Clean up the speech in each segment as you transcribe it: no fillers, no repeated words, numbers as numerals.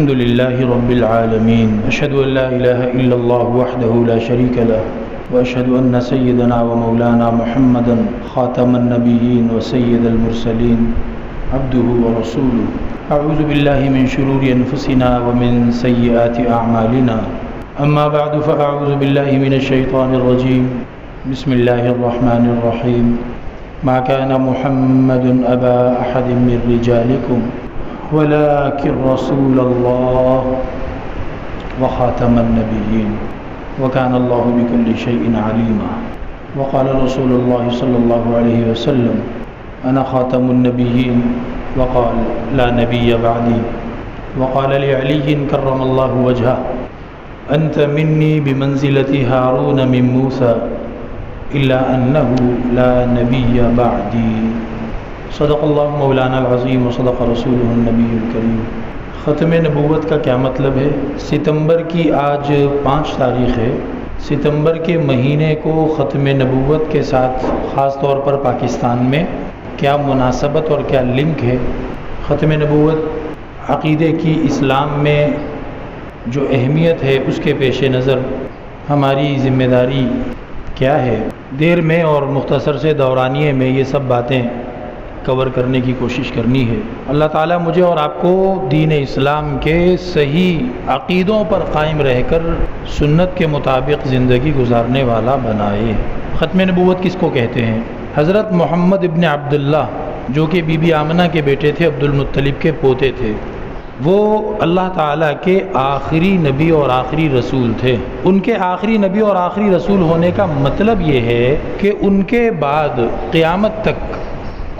الحمد لله رب العالمين أشهد أن لا إله إلا الله وحده لا شريك له وأشهد أن سيدنا ومولانا محمدا خاتم النبيين وسيد المرسلين عبده ورسوله أعوذ بالله من شرور أنفسنا ومن سيئات أعمالنا أما بعد فأعوذ بالله من الشيطان الرجيم بسم الله الرحمن الرحيم ما كان محمد أبا أحد من رجالكم ولكن رسول الله وخاتم النبيين وكان الله بكل شيء عليما وقال رسول الله صلى الله عليه وسلم أنا خاتم النبيين وقال لا نبي بعدي وقال لعلي كرم الله وجهه أنت مني بمنزلة هارون من موسى إلا أنه لا نبي بعدي صدق اللہ مولانا العظیم و صدق رسولہ النبی الکریم۔ ختم نبوت کا کیا مطلب ہے؟ ستمبر کی آج 5 تاریخ ہے۔ ستمبر کے مہینے کو ختم نبوت کے ساتھ خاص طور پر پاکستان میں کیا مناسبت اور کیا لنک ہے؟ ختم نبوت عقیدے کی اسلام میں جو اہمیت ہے اس کے پیش نظر ہماری ذمہ داری کیا ہے؟ دیر میں اور مختصر سے دورانیے میں یہ سب باتیں کور کرنے کی کوشش کرنی ہے۔ اللہ تعالیٰ مجھے اور آپ کو دین اسلام کے صحیح عقیدوں پر قائم رہ کر سنت کے مطابق زندگی گزارنے والا بنائے۔ ختم نبوت کس کو کہتے ہیں؟ حضرت محمد ابن عبداللہ جو کہ بی بی آمنہ کے بیٹے تھے، عبد المطلب کے پوتے تھے، وہ اللہ تعالیٰ کے آخری نبی اور آخری رسول تھے۔ ان کے آخری نبی اور آخری رسول ہونے کا مطلب یہ ہے کہ ان کے بعد قیامت تک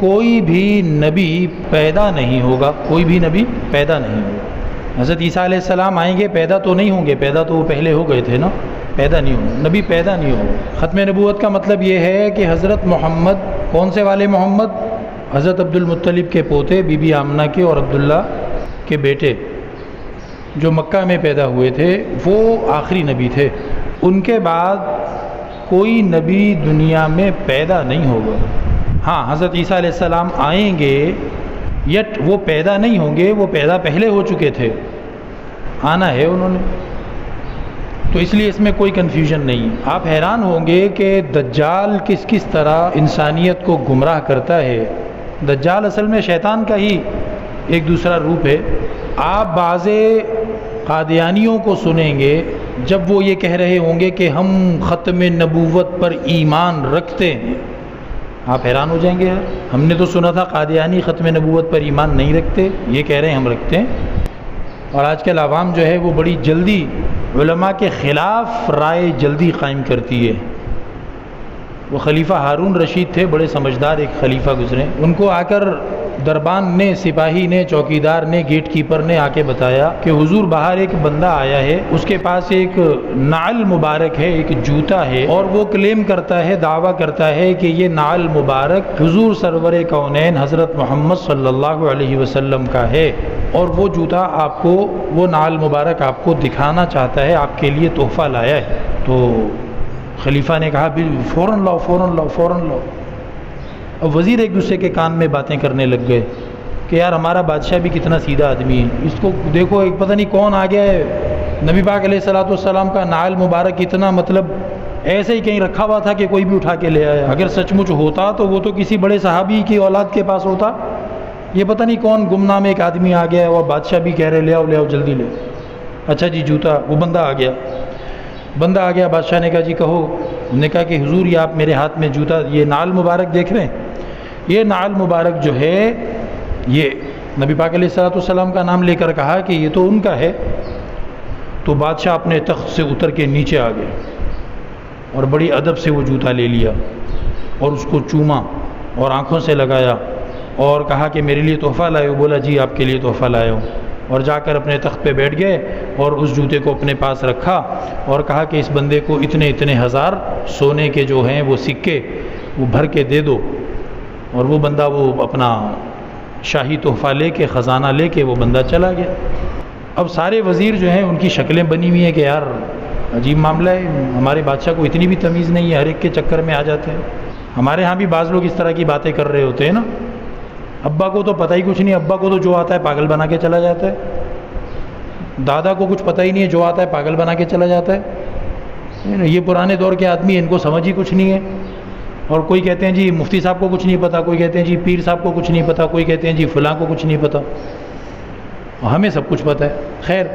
کوئی بھی نبی پیدا نہیں ہوگا، کوئی بھی نبی پیدا نہیں ہوگا۔ حضرت عیسیٰ علیہ السلام آئیں گے، پیدا تو نہیں ہوں گے، پیدا تو وہ پہلے ہو گئے تھے نا، پیدا نہیں ہوں گے، نبی پیدا نہیں ہوگا۔ ختم نبوت کا مطلب یہ ہے کہ حضرت محمد، کون سے والے محمد؟ حضرت عبد المطلب کے پوتے، بی بی آمنہ کے اور عبداللہ کے بیٹے جو مکہ میں پیدا ہوئے تھے، وہ آخری نبی تھے۔ ان کے بعد کوئی نبی دنیا میں پیدا نہیں ہوگا۔ ہاں، حضرت عیسیٰ علیہ السلام آئیں گے، یٹ وہ پیدا نہیں ہوں گے، وہ پیدا پہلے ہو چکے تھے، آنا ہے انہوں نے، تو اس لیے اس میں کوئی کنفیوژن نہیں۔ آپ حیران ہوں گے کہ دجال کس طرح انسانیت کو گمراہ کرتا ہے۔ دجال اصل میں شیطان کا ہی ایک دوسرا روپ ہے۔ آپ بعض قادیانیوں کو سنیں گے جب وہ یہ کہہ رہے ہوں گے کہ ہم ختم نبوت پر ایمان رکھتے ہیں، آپ حیران ہو جائیں گے، یار ہم نے تو سنا تھا قادیانی ختم نبوت پر ایمان نہیں رکھتے، یہ کہہ رہے ہیں ہم رکھتے ہیں۔ اور آج کل عوام جو ہے وہ بڑی جلدی علماء کے خلاف رائے جلدی قائم کرتی ہے۔ وہ خلیفہ ہارون رشید تھے، بڑے سمجھدار ایک خلیفہ گزرے، ان کو آ کر دربان نے، سپاہی نے، چوکیدار نے، گیٹ کیپر نے آ کے بتایا کہ حضور باہر ایک بندہ آیا ہے، اس کے پاس ایک نعل مبارک ہے، ایک جوتا ہے، اور وہ کلیم کرتا ہے، دعویٰ کرتا ہے کہ یہ نعل مبارک حضور سرور کونین حضرت محمد صلی اللہ علیہ وسلم کا ہے، اور وہ جوتا آپ کو، وہ نعل مبارک آپ کو دکھانا چاہتا ہے، آپ کے لیے تحفہ لایا ہے۔ تو خلیفہ نے کہا فوراً لاؤ، فوراً لاؤ، فوراً لاؤ۔ اب وزیر ایک دوسرے کے کان میں باتیں کرنے لگ گئے کہ یار ہمارا بادشاہ بھی کتنا سیدھا آدمی ہے، اس کو دیکھو، ایک پتہ نہیں کون آ گیا ہے، نبی پاک علیہ الصلوۃ والسلام کا نعل مبارک اتنا مطلب ایسے ہی کہیں رکھا ہوا تھا کہ کوئی بھی اٹھا کے لے آیا۔ اگر سچ مچ ہوتا تو وہ تو کسی بڑے صحابی کی اولاد کے پاس ہوتا، یہ پتہ نہیں کون گمنام ایک آدمی آ گیا ہے، اور بادشاہ بھی کہہ رہے لے آؤ، لے آؤ، جلدی لے۔ اچھا جی جوتا، وہ بندہ آ گیا، بادشاہ نے کہا جی کہو۔ انہوں نے کہا کہ حضور یہ آپ میرے ہاتھ میں جوتا، یہ نعل مبارک دیکھ رہے ہیں، یہ نعل مبارک جو ہے، یہ نبی پاک علیہ الصلوۃ والسلام کا نام لے کر کہا کہ یہ تو ان کا ہے۔ تو بادشاہ اپنے تخت سے اتر کے نیچے آ گئے اور بڑی ادب سے وہ جوتا لے لیا اور اس کو چوما اور آنکھوں سے لگایا اور کہا کہ میرے لیے تحفہ لائے ہو؟ بولا جی آپ کے لیے تحفہ لائے ہوں، اور جا کر اپنے تخت پہ بیٹھ گئے اور اس جوتے کو اپنے پاس رکھا اور کہا کہ اس بندے کو اتنے ہزار سونے کے جو ہیں وہ سکے وہ بھر کے دے دو۔ اور وہ بندہ وہ اپنا شاہی تحفہ لے کے، خزانہ لے کے وہ بندہ چلا گیا۔ اب سارے وزیر جو ہیں ان کی شکلیں بنی ہوئی ہیں کہ یار عجیب معاملہ ہے، ہمارے بادشاہ کو اتنی بھی تمیز نہیں ہے، ہر ایک کے چکر میں آ جاتے ہیں۔ ہمارے ہاں بھی بعض لوگ اس طرح کی باتیں کر رہے ہوتے ہیں نا، ابا کو تو پتہ ہی کچھ نہیں، ابا کو تو جو آتا ہے پاگل بنا کے چلا جاتا ہے۔ دادا کو کچھ پتہ ہی نہیں ہے، جو آتا ہے پاگل بنا کے چلا جاتا ہے۔ یہ پرانے دور کے آدمی، ان کو سمجھ ہی کچھ نہیں ہے۔ اور کوئی کہتے ہیں جی مفتی صاحب کو کچھ نہیں پتہ، کوئی کہتے ہیں جی پیر صاحب کو کچھ نہیں پتہ، کوئی کہتے ہیں جی فلاں کو کچھ نہیں پتہ، ہمیں سب کچھ پتہ ہے۔ خیر،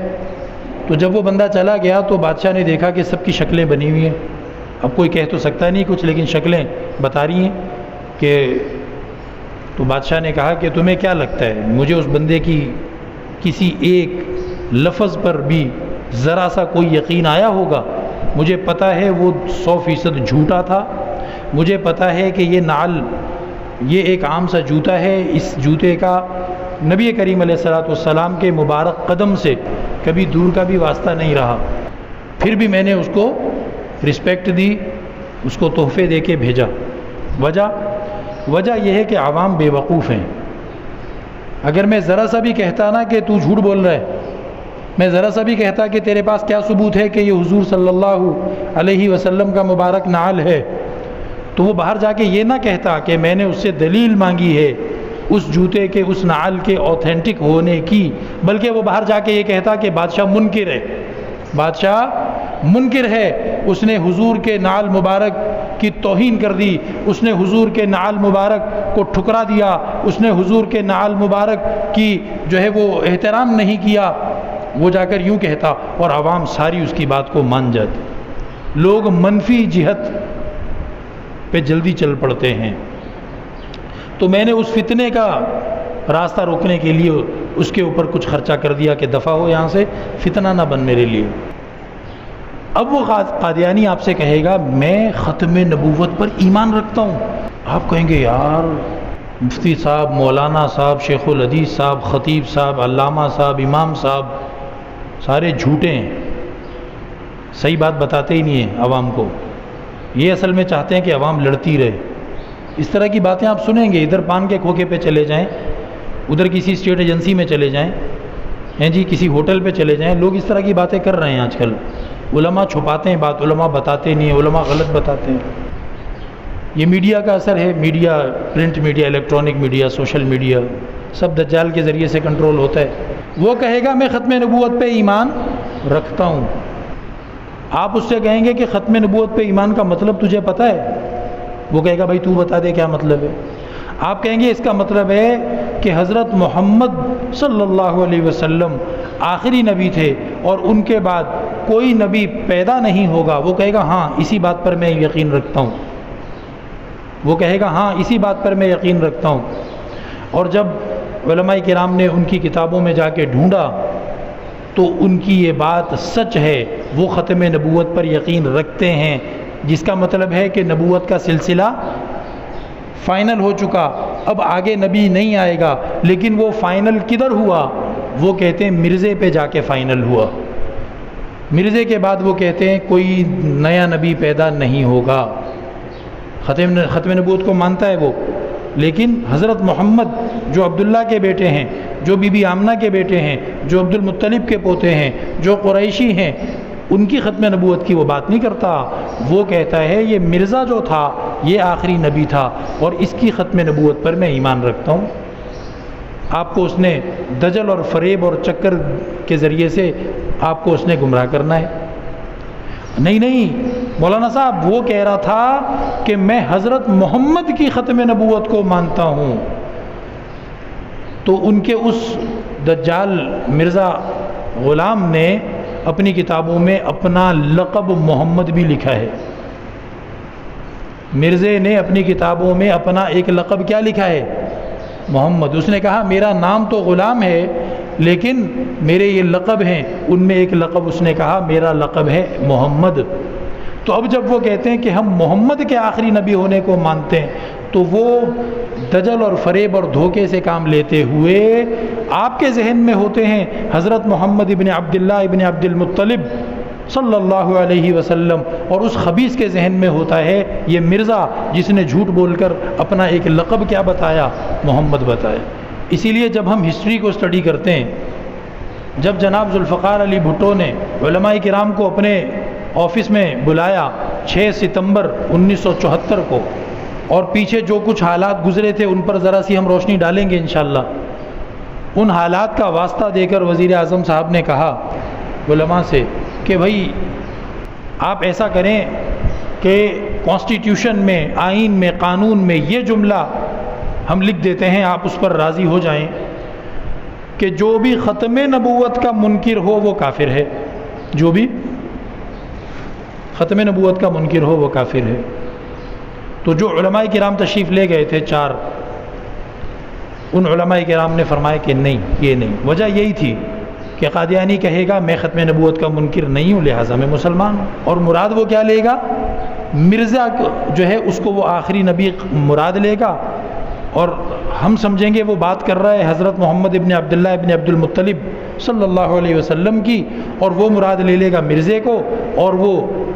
تو جب وہ بندہ چلا گیا تو بادشاہ نے دیکھا کہ سب کی شکلیں بنی ہوئی ہیں۔ اب کوئی کہہ تو سکتا نہیں کچھ، لیکن شکلیں بتا رہی ہیں کہ تو بادشاہ نے کہا کہ تمہیں کیا لگتا ہے مجھے اس بندے کی کسی ایک لفظ پر بھی ذرا سا کوئی یقین آیا ہوگا؟ مجھے پتہ ہے وہ 100% جھوٹا تھا، مجھے پتہ ہے کہ یہ نعل یہ ایک عام سا جوتا ہے، اس جوتے کا نبی کریم علیہ السلام کے مبارک قدم سے کبھی دور کا بھی واسطہ نہیں رہا، پھر بھی میں نے اس کو رسپیکٹ دی، اس کو تحفے دے کے بھیجا۔ وجہ یہ ہے کہ عوام بے وقوف ہیں۔ اگر میں ذرا سا بھی کہتا نا کہ تو جھوٹ بول رہا ہے، میں ذرا سا بھی کہتا کہ تیرے پاس کیا ثبوت ہے کہ یہ حضور صلی اللہ علیہ وسلم کا مبارک نعل ہے، تو وہ باہر جا کے یہ نہ کہتا کہ میں نے اس سے دلیل مانگی ہے اس جوتے کے، اس نعل کے اوتھینٹک ہونے کی، بلکہ وہ باہر جا کے یہ کہتا کہ بادشاہ منکر ہے، بادشاہ منکر ہے، اس نے حضور کے نعل مبارک کی توہین کر دی، اس نے حضور کے نعل مبارک کو ٹھکرا دیا، اس نے حضور کے نعل مبارک کی جو ہے وہ احترام نہیں کیا، وہ جا کر یوں کہتا اور عوام ساری اس کی بات کو مان جاتی۔ لوگ منفی جہت پہ جلدی چل پڑتے ہیں۔ تو میں نے اس فتنے کا راستہ روکنے کے لیے اس کے اوپر کچھ خرچہ کر دیا کہ دفع ہو یہاں سے، فتنہ نہ بن میرے لیے۔ اب وہ قادیانی آپ سے کہے گا میں ختم نبوت پر ایمان رکھتا ہوں، آپ کہیں گے یار مفتی صاحب، مولانا صاحب، شیخ الحدیث صاحب، خطیب صاحب، علامہ صاحب، امام صاحب سارے جھوٹے ہیں، صحیح بات بتاتے ہی نہیں ہیں عوام کو، یہ اصل میں چاہتے ہیں کہ عوام لڑتی رہے۔ اس طرح کی باتیں آپ سنیں گے، ادھر پان کے کھوکے پہ چلے جائیں، ادھر کسی اسٹیٹ ایجنسی میں چلے جائیں، جی کسی ہوٹل پہ چلے جائیں، لوگ اس طرح کی باتیں کر رہے ہیں آج کل۔ علماء چھپاتے ہیں بات، علماء بتاتے نہیں ہیں، علماء غلط بتاتے ہیں۔ یہ میڈیا کا اثر ہے، media, print media, electronic media, social media, سب دجال کے ذریعے سے کنٹرول ہوتا ہے۔ وہ کہے گا میں ختم نبوت پہ ایمان رکھتا ہوں، آپ اس سے کہیں گے کہ ختم نبوت پہ ایمان کا مطلب تجھے پتہ ہے؟ وہ کہے گا بھائی تو بتا دے کیا مطلب ہے۔ آپ کہیں گے اس کا مطلب ہے کہ حضرت محمد صلی اللہ علیہ وسلم آخری نبی تھے اور ان کے بعد کوئی نبی پیدا نہیں ہوگا۔ وہ کہے گا ہاں اسی بات پر میں یقین رکھتا ہوں، وہ کہے گا ہاں اسی بات پر میں یقین رکھتا ہوں۔ اور جب علماء کرام نے ان کی کتابوں میں جا کے ڈھونڈا تو ان کی یہ بات سچ ہے، وہ ختم نبوت پر یقین رکھتے ہیں، جس کا مطلب ہے کہ نبوت کا سلسلہ فائنل ہو چکا، اب آگے نبی نہیں آئے گا۔ لیکن وہ فائنل کدھر ہوا؟ وہ کہتے ہیں مرزے پہ جا کے فائنل ہوا، مرزے کے بعد وہ کہتے ہیں کوئی نیا نبی پیدا نہیں ہوگا۔ ختم نبوت کو مانتا ہے وہ، لیکن حضرت محمد جو عبداللہ کے بیٹے ہیں، جو بی بی آمنہ کے بیٹے ہیں، جو عبد المطلب کے پوتے ہیں، جو قریشی ہیں، ان کی ختم نبوت کی وہ بات نہیں کرتا۔ وہ کہتا ہے یہ مرزا جو تھا یہ آخری نبی تھا اور اس کی ختم نبوت پر میں ایمان رکھتا ہوں۔ آپ کو اس نے دجل اور فریب اور چکر کے ذریعے سے آپ کو اس نے گمراہ کرنا ہے۔ نہیں مولانا صاحب وہ کہہ رہا تھا کہ میں حضرت محمد کی ختم نبوت کو مانتا ہوں۔ تو ان کے اس دجال مرزا غلام نے اپنی کتابوں میں اپنا لقب محمد بھی لکھا ہے۔ مرزے نے اپنی کتابوں میں اپنا ایک لقب کیا لکھا ہے؟ محمد۔ اس نے کہا میرا نام تو غلام ہے لیکن میرے یہ لقب ہیں، ان میں ایک لقب اس نے کہا میرا لقب ہے محمد۔ تو اب جب وہ کہتے ہیں کہ ہم محمد کے آخری نبی ہونے کو مانتے ہیں تو وہ دجل اور فریب اور دھوکے سے کام لیتے ہوئے آپ کے ذہن میں ہوتے ہیں حضرت محمد ابن عبداللہ ابن عبد المطلب صلی اللہ علیہ وسلم، اور اس خبیث کے ذہن میں ہوتا ہے یہ مرزا جس نے جھوٹ بول کر اپنا ایک لقب کیا بتایا؟ محمد بتایا۔ اسی لیے جب ہم ہسٹری کو اسٹڈی کرتے ہیں، جب جناب ذوالفقار علی بھٹو نے علماء کرام کو اپنے آفس میں بلایا 6 ستمبر 1974 کو، اور پیچھے جو کچھ حالات گزرے تھے ان پر ذرا سی ہم روشنی ڈالیں گے انشاءاللہ۔ ان حالات کا واسطہ دے کر وزیر اعظم صاحب نے کہا علماء سے کہ بھائی آپ ایسا کریں کہ کانسٹیٹیوشن میں، آئین میں، قانون میں یہ جملہ ہم لکھ دیتے ہیں، آپ اس پر راضی ہو جائیں کہ جو بھی ختم نبوت کا منکر ہو وہ کافر ہے، جو بھی ختم نبوت کا منکر ہو وہ کافر ہے۔ تو جو علماء کرام تشریف لے گئے تھے 4، ان علماء کرام نے فرمایا کہ نہیں، یہ نہیں۔ وجہ یہی تھی کہ قادیانی کہے گا میں ختم نبوت کا منکر نہیں ہوں، لہٰذا میں مسلمان ہوں، اور مراد وہ کیا لے گا؟ مرزا جو ہے اس کو وہ آخری نبی مراد لے گا، اور ہم سمجھیں گے وہ بات کر رہا ہے حضرت محمد ابن عبداللہ ابن عبد المطلب صلی اللہ علیہ وسلم کی، اور وہ مراد لے لے گا مرزے کو، اور وہ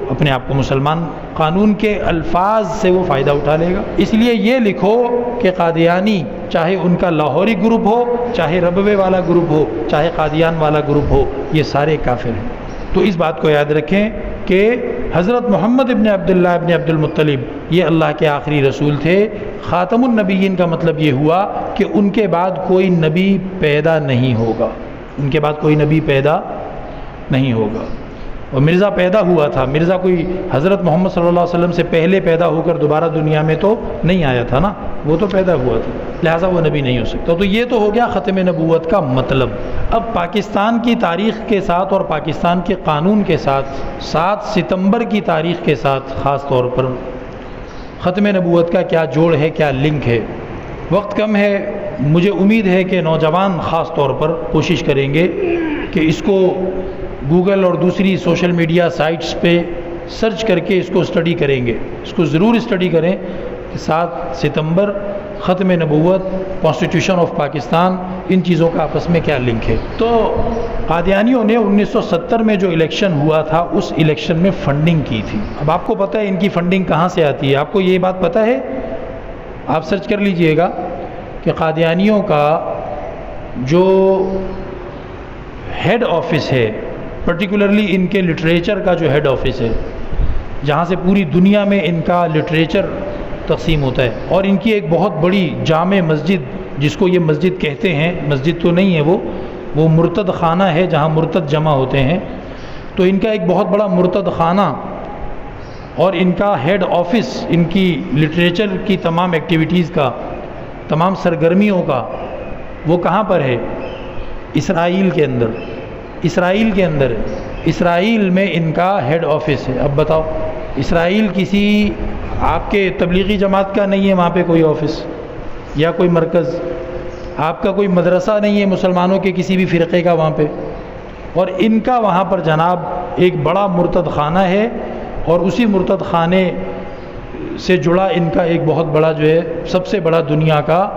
اپنے آپ کو مسلمان، قانون کے الفاظ سے وہ فائدہ اٹھا لے گا۔ اس لیے یہ لکھو کہ قادیانی چاہے ان کا لاہوری گروپ ہو، چاہے ربوے والا گروپ ہو، چاہے قادیان والا گروپ ہو، یہ سارے کافر ہیں۔ تو اس بات کو یاد رکھیں کہ حضرت محمد ابن عبداللہ ابن عبد المطلب یہ اللہ کے آخری رسول تھے۔ خاتم النبیین کا مطلب یہ ہوا کہ ان کے بعد کوئی نبی پیدا نہیں ہوگا، ان کے بعد کوئی نبی پیدا نہیں ہوگا۔ اور مرزا پیدا ہوا تھا، مرزا کوئی حضرت محمد صلی اللہ علیہ وسلم سے پہلے پیدا ہو کر دوبارہ دنیا میں تو نہیں آیا تھا نا، وہ تو پیدا ہوا تھا، لہٰذا وہ نبی نہیں ہو سکتا۔ تو یہ تو ہو گیا ختم نبوت کا مطلب۔ اب پاکستان کی تاریخ کے ساتھ اور پاکستان کے قانون کے ساتھ 7 ستمبر کی تاریخ کے ساتھ خاص طور پر ختم نبوت کا کیا جوڑ ہے، کیا لنک ہے؟ وقت کم ہے، مجھے امید ہے کہ نوجوان خاص طور پر کوشش کریں گے کہ اس کو گوگل اور دوسری سوشل میڈیا سائٹس پہ سرچ کر کے اس کو اسٹڈی کریں گے، اس کو ضرور اسٹڈی کریں کہ 7 ستمبر، ختم نبوت، کانسٹیٹیوشن آف پاکستان، ان چیزوں کا آپس میں کیا لنک ہے۔ تو قادیانیوں نے 1970 میں جو الیکشن ہوا تھا اس الیکشن میں فنڈنگ کی تھی۔ اب آپ کو پتہ ہے ان کی فنڈنگ کہاں سے آتی ہے؟ آپ کو یہ بات پتہ ہے؟ آپ سرچ کر لیجئے گا کہ قادیانیوں کا جو ہیڈ آفس ہے، پرٹیکولرلی ان کے لٹریچر کا جو ہیڈ آفس ہے، جہاں سے پوری دنیا میں ان کا لٹریچر تقسیم ہوتا ہے، اور ان کی ایک بہت بڑی جامع مسجد، جس کو یہ مسجد کہتے ہیں، مسجد تو نہیں ہے وہ مرتد خانہ ہے جہاں مرتد جمع ہوتے ہیں، تو ان کا ایک بہت بڑا مرتد خانہ اور ان کا ہیڈ آفس، ان کی لٹریچر کی تمام ایکٹیویٹیز کا، تمام سرگرمیوں کا، وہ کہاں پر ہے؟ اسرائیل کے اندر، اسرائیل کے اندر، اسرائیل میں ان کا ہیڈ آفس ہے۔ اب بتاؤ، اسرائیل کسی آپ کے تبلیغی جماعت کا نہیں ہے وہاں پہ کوئی آفس یا کوئی مرکز، آپ کا کوئی مدرسہ نہیں ہے مسلمانوں کے کسی بھی فرقے کا وہاں پہ، اور ان کا وہاں پر جناب ایک بڑا مرتد خانہ ہے، اور اسی مرتد خانے سے جڑا ان کا ایک بہت بڑا جو ہے سب سے بڑا دنیا کا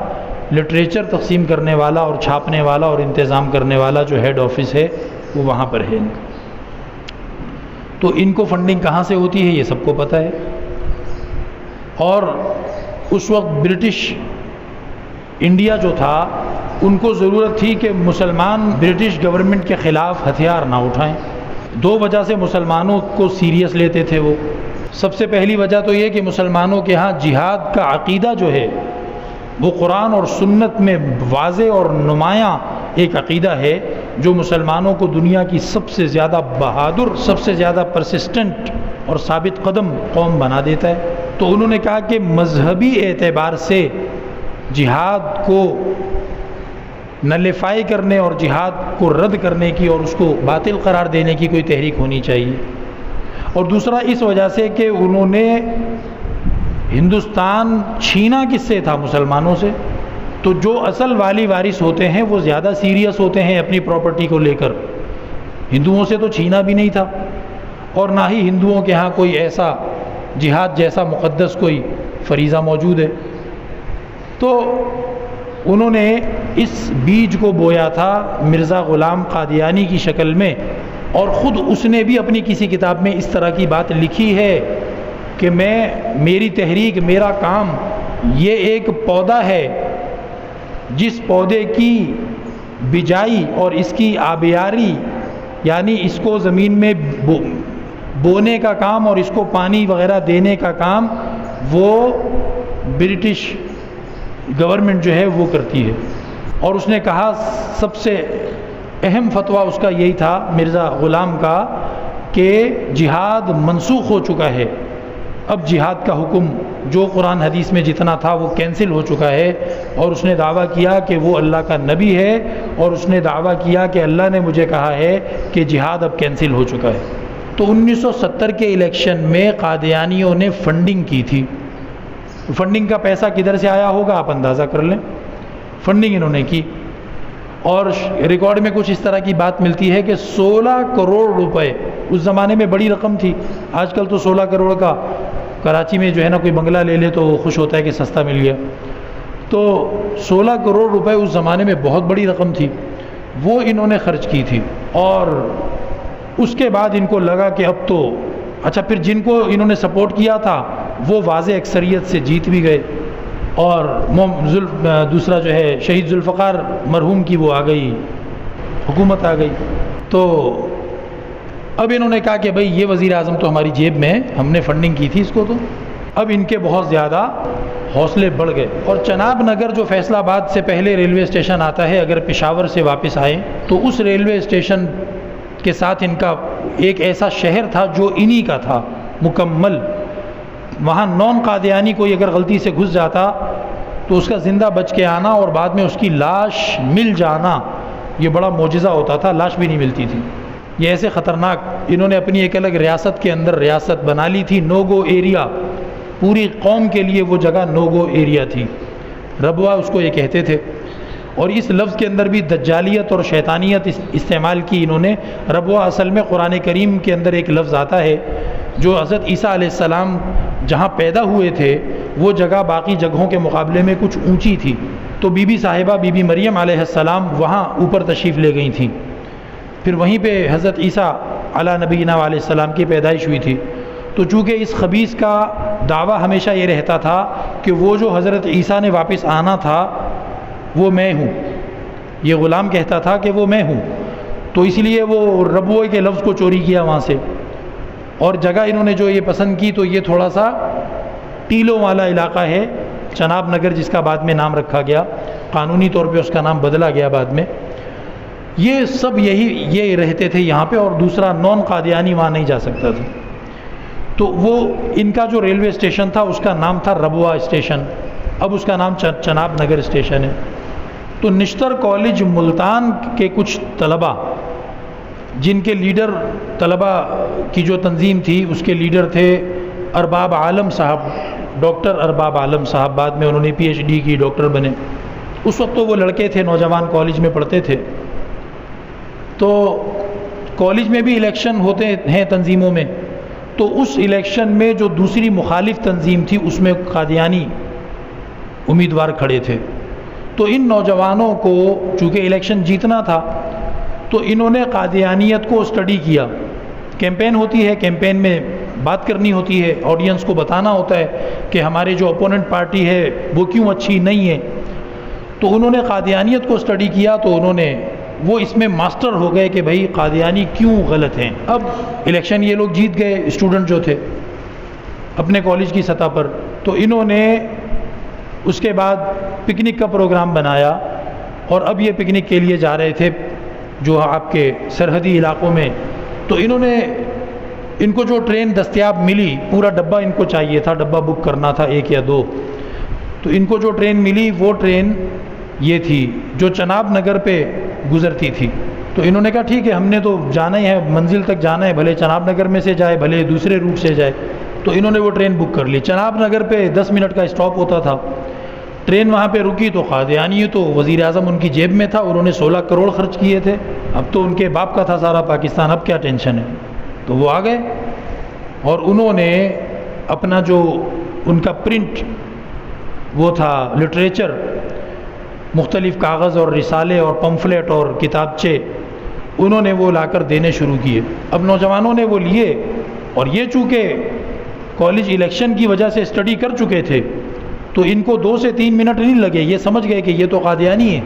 لٹریچر تقسیم کرنے والا اور چھاپنے والا اور انتظام کرنے والا جو ہیڈ آفس ہے وہ وہاں پر ہے ان کا۔ تو ان کو فنڈنگ کہاں سے ہوتی ہے یہ سب کو پتہ ہے، اور اس وقت برٹش انڈیا جو تھا ان کو ضرورت تھی کہ مسلمان برٹش گورنمنٹ کے خلاف ہتھیار نہ اٹھائیں۔ 2 وجہ سے مسلمانوں کو سیریس لیتے تھے وہ۔ سب سے پہلی وجہ تو یہ کہ مسلمانوں کے ہاں جہاد کا عقیدہ جو ہے وہ قرآن اور سنت میں واضح اور نمایاں ایک عقیدہ ہے جو مسلمانوں کو دنیا کی سب سے زیادہ بہادر، سب سے زیادہ پرسسٹنٹ اور ثابت قدم قوم بنا دیتا ہے۔ تو انہوں نے کہا کہ مذہبی اعتبار سے جہاد کو نلیفائی کرنے اور جہاد کو رد کرنے کی اور اس کو باطل قرار دینے کی کوئی تحریک ہونی چاہیے، اور دوسرا اس وجہ سے کہ انہوں نے ہندوستان چھینا کس سے تھا؟ مسلمانوں سے۔ تو جو اصل والی وارث ہوتے ہیں وہ زیادہ سیریس ہوتے ہیں اپنی پراپرٹی کو لے کر، ہندوؤں سے تو چھینا بھی نہیں تھا، اور نہ ہی ہندوؤں کے ہاں کوئی ایسا جہاد جیسا مقدس کوئی فریضہ موجود ہے۔ تو انہوں نے اس بیج کو بویا تھا مرزا غلام قادیانی کی شکل میں، اور خود اس نے بھی اپنی کسی کتاب میں اس طرح کی بات لکھی ہے کہ میری تحریک، میرا کام یہ ایک پودا ہے جس پودے کی بجائی اور اس کی آبیاری، یعنی اس کو زمین میں بونے کا کام اور اس کو پانی وغیرہ دینے کا کام وہ برٹش گورنمنٹ جو ہے وہ کرتی ہے۔ اور اس نے کہا سب سے اہم فتویٰ اس کا یہی تھا مرزا غلام کا کہ جہاد منسوخ ہو چکا ہے، اب جہاد کا حکم جو قرآن حدیث میں جتنا تھا وہ کینسل ہو چکا ہے، اور اس نے دعویٰ کیا کہ وہ اللہ کا نبی ہے، اور اس نے دعویٰ کیا کہ اللہ نے مجھے کہا ہے کہ جہاد اب کینسل ہو چکا ہے۔ تو 1970 کے الیکشن میں قادیانیوں نے فنڈنگ کی تھی۔ فنڈنگ کا پیسہ کدھر سے آیا ہوگا آپ اندازہ کر لیں، فنڈنگ انہوں نے کی، اور ریکارڈ میں کچھ اس طرح کی بات ملتی ہے کہ 16 کروڑ روپے، اس زمانے میں بڑی رقم تھی، آج کل تو 16 کروڑ کا کراچی میں جو ہے نا کوئی بنگلہ لے لے تو خوش ہوتا ہے کہ سستا مل گیا، تو 16 کروڑ روپے اس زمانے میں بہت بڑی رقم تھی، وہ انہوں نے خرچ کی تھی۔ اور اس کے بعد ان کو لگا کہ اب تو اچھا، پھر جن کو انہوں نے سپورٹ کیا تھا وہ واضح اکثریت سے جیت بھی گئے، اور دوسرا جو ہے شہید ذوالفقار مرحوم کی وہ آ گئی، حکومت آ گئی۔ تو اب انہوں نے کہا کہ بھئی یہ وزیر اعظم تو ہماری جیب میں ہے، ہم نے فنڈنگ کی تھی اس کو، تو اب ان کے بہت زیادہ حوصلے بڑھ گئے۔ اور چناب نگر جو فیصل آباد سے پہلے ریلوے اسٹیشن آتا ہے، اگر پشاور سے واپس آئیں تو اس ریلوے اسٹیشن کے ساتھ ان کا ایک ایسا شہر تھا جو انہی کا تھا مکمل، وہاں نون قادیانی کوئی اگر غلطی سے گھس جاتا تو اس کا زندہ بچ کے آنا اور بعد میں اس کی لاش مل جانا یہ بڑا معجزہ ہوتا تھا، لاش بھی نہیں ملتی تھی، یہ ایسے خطرناک۔ انہوں نے اپنی ایک الگ ریاست کے اندر ریاست بنا لی تھی، نو گو ایریا، پوری قوم کے لیے وہ جگہ نو گو ایریا تھی، ربوہ اس کو یہ کہتے تھے۔ اور اس لفظ کے اندر بھی دجالیت اور شیطانیت استعمال کی انہوں نے۔ ربوہ اصل میں قرآن کریم کے اندر ایک لفظ آتا ہے جو حضرت عیسیٰ علیہ السلام جہاں پیدا ہوئے تھے وہ جگہ باقی جگہوں کے مقابلے میں کچھ اونچی تھی، تو بی بی صاحبہ بی بی مریم علیہ السلام وہاں اوپر تشریف لے گئی تھیں، پھر وہیں پہ حضرت عیسیٰ علی نبینا علیہ السلام کی پیدائش ہوئی تھی۔ تو چونکہ اس خبیث کا دعویٰ ہمیشہ یہ رہتا تھا کہ وہ جو حضرت عیسیٰ نے واپس آنا تھا وہ میں ہوں، یہ غلام کہتا تھا کہ وہ میں ہوں، تو اس لیے وہ ربوہ کے لفظ کو چوری کیا وہاں سے، اور جگہ انہوں نے جو یہ پسند کی تو یہ تھوڑا سا ٹیلوں والا علاقہ ہے، چناب نگر جس کا بعد میں نام رکھا گیا، قانونی طور پہ اس کا نام بدلا گیا بعد میں۔ یہ سب یہ رہتے تھے یہاں پہ، اور دوسرا نون قادیانی وہاں نہیں جا سکتا تھا۔ تو وہ ان کا جو ریلوے اسٹیشن تھا اس کا نام تھا ربوہ اسٹیشن، اب اس کا نام چناب نگر اسٹیشن ہے۔ تو نشتر کالج ملتان کے کچھ طلباء جن کے لیڈر، طلباء کی جو تنظیم تھی اس کے لیڈر تھے ارباب عالم صاحب، ڈاکٹر ارباب عالم صاحب، بعد میں انہوں نے پی ایچ ڈی کی، ڈاکٹر بنے۔ اس وقت تو وہ لڑکے تھے، نوجوان کالج میں پڑھتے تھے۔ تو کالج میں بھی الیکشن ہوتے ہیں تنظیموں میں، تو اس الیکشن میں جو دوسری مخالف تنظیم تھی اس میں قادیانی امیدوار کھڑے تھے۔ تو ان نوجوانوں کو چونکہ الیکشن جیتنا تھا تو انہوں نے قادیانیت کو اسٹڈی کیا۔ کیمپین ہوتی ہے، کیمپین میں بات کرنی ہوتی ہے، آڈینس کو بتانا ہوتا ہے کہ ہمارے جو اپوننٹ پارٹی ہے وہ کیوں اچھی نہیں ہے۔ تو انہوں نے قادیانیت کو اسٹڈی کیا، تو انہوں نے وہ اس میں ماسٹر ہو گئے کہ بھائی قادیانی کیوں غلط ہیں۔ اب الیکشن یہ لوگ جیت گئے، اسٹوڈنٹ جو تھے اپنے کالج کی سطح پر، تو انہوں نے اس کے بعد پکنک کا پروگرام بنایا، اور اب یہ پکنک کے لیے جا رہے تھے جو آپ کے سرحدی علاقوں میں۔ تو ان کو جو ٹرین دستیاب ملی، پورا ڈبہ ان کو چاہیے تھا، ڈبہ بک کرنا تھا 1 یا 2، تو ان کو جو ٹرین ملی وہ ٹرین یہ تھی جو چناب نگر پہ گزرتی تھی۔ تو انہوں نے کہا ٹھیک ہے، ہم نے تو جانا ہی ہے، منزل تک جانا ہے، بھلے چناب نگر میں سے جائے بھلے دوسرے روٹ سے جائے۔ تو انہوں نے وہ ٹرین بک کر لی۔ چناب نگر پہ 10 منٹ کا اسٹاپ ہوتا تھا، ٹرین وہاں پہ رکی تو قادیانی تو وزیر اعظم ان کی جیب میں تھا، انہوں نے 16 کروڑ خرچ کیے تھے، اب تو ان کے باپ کا تھا سارا پاکستان، اب کیا ٹینشن ہے۔ تو وہ آ گئے، اور انہوں نے اپنا جو ان کا پرنٹ وہ تھا لٹریچر، مختلف کاغذ اور رسالے اور پمفلیٹ اور کتابچے، انہوں نے وہ لا کر دینے شروع کیے۔ اب نوجوانوں نے وہ لیے، اور یہ چونکہ کالج الیکشن کی وجہ سے اسٹڈی کر چکے تھے تو ان کو 2 سے 3 منٹ نہیں لگے، یہ سمجھ گئے کہ یہ تو قادیانی ہے۔